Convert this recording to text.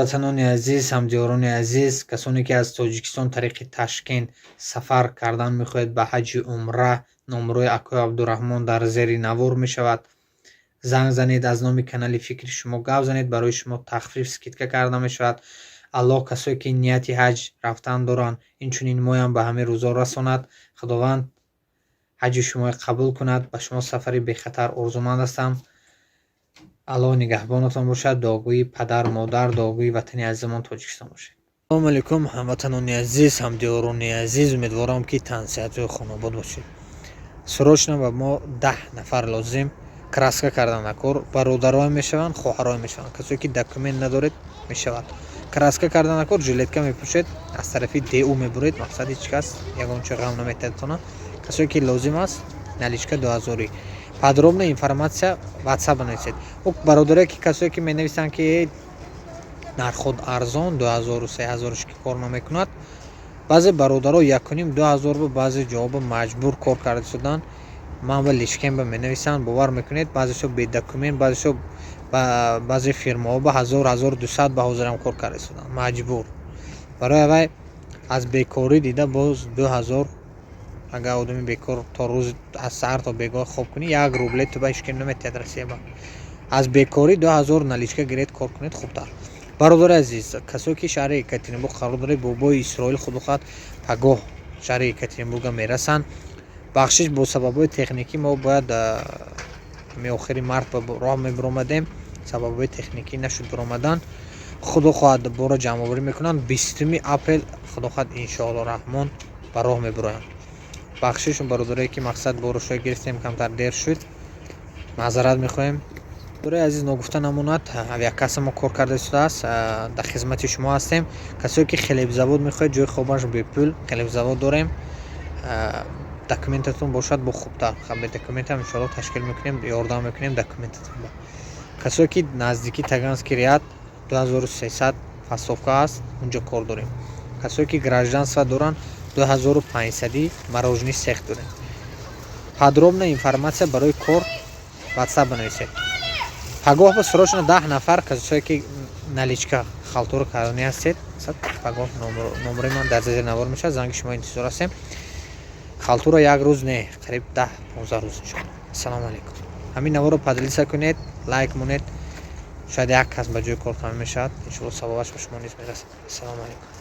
ватанони азиз, ҳамдиёрони азиз, касоне ки аз Тоҷикистон тариқи Ташкент сафар кардан мехоҳед ба ҳаҷи умра, номерои Акои Абдураҳмон дар зери навор мешавад. занг занед, аз номи канали фикри шумо гап занед, барои шумо тахфиф скидка карда мешавад. аллоҳ касое ки нияти ҳаҷ рафтан доранд, инчунин моям ба ҳамин рӯзо расонад. худованд ҳаҷи шуморо қабул кунад. ба шумо сафари бехатар орзуманд ҳастам. аллоҳ нигаҳбонатон бошад. дуогӯи падар, модар, дуогӯи ватани азизамон Тоҷикистон бошед. ассалому алайкум ҳамватанони азиз, ҳамдиёрони азиз, умедворам ки тансиҳату хонобод бошед. срочно ба мо 10 нафар лозим краска кардан кор. бародарҳо мешаванд, хоҳаро мешаванд. касое ки документ надоред мешавад. краска кардан кор жилетка мепӯшед, аз тарафи ду мебуред. мақсади ҳеҷ кас ягонча ғам наметадтона. касое ки лозим аст наличка 2000. подробная информация WhatsApp нависед. бародаре ки касое ки менависанд ки нарход арзон 2000 3000 ки кор намекунад. баъзе бародаро 1,5-2000 баъзе ҷавоба маҷбур кор карда шуданд. ман ба лишкем ба менависанд, бовар мекунед. баъзешо бе документ, баъзешо баъзе фирмаҳо ба 1000-1200 ба ҳозирам кор карда шуданд маҷбур. барои вай аз бекорӣ дида боз 2000. агар одами бекор то рӯз аз саҳар то бегоҳ хоб кунӣ 1 рубле то ба ҳеҷ ким наметиҳад расиба. аз бекорӣ 2000 наличка гиред кор кунед хубтар. бародари азиз, касое ки шаҳри Екатеринбург қарор доред бобои Исроил худохоҳад пагоҳ шаҳри Екатеринбурга мерасанд. бахшиш бо сабабҳои техникӣ мо бояд охири март ба роҳ мебиромадем. сабабҳои техникӣ нашуд биромадан. худо хоҳад бора ҷамъоварӣ мекунанд. 20 апрел худо хоҳад иншоалло раҳмон ба роҳ мебироянд. бахшиш бародаре ки мақсад борошро гирифтем камтар дер шуд. маъзарат мехоҳем. бародари азиз ногуфта намонад, авиакасса мо кор карда шудааст. дар хизмати шумо ҳастем. касое ки хелебзавод мехоҳед, ҷои хобаш бепул хелебзавод дорем. документатон бошад бо хубтар. бе документам иншоалло ташкил мекунем, ёрдам мекунем документатон. касое ки наздики Таганский ряд 2300 фасовка аст, унҷо кор дорем. касое ки гражданство доранд 2500 мороженый сех дорем. подробная информация барои кор WhatsApp банависед. пагоҳ ба срочно 10 нафар касое ки наличка халтура кардани ҳастед. пагоҳ номери ман дар зери навор мешавад. занги шумо интизор ҳастем. халтура як рӯз не, қариб 10-15 рӯз иншоалло. ассалому алайкум. ҳамин наворро падлиса кунед, лайк монед. шояд як кас ба ҷои кор тамом мешавад. иншоалло савобаш ба шумо низ мерасад. ассалому алайкум.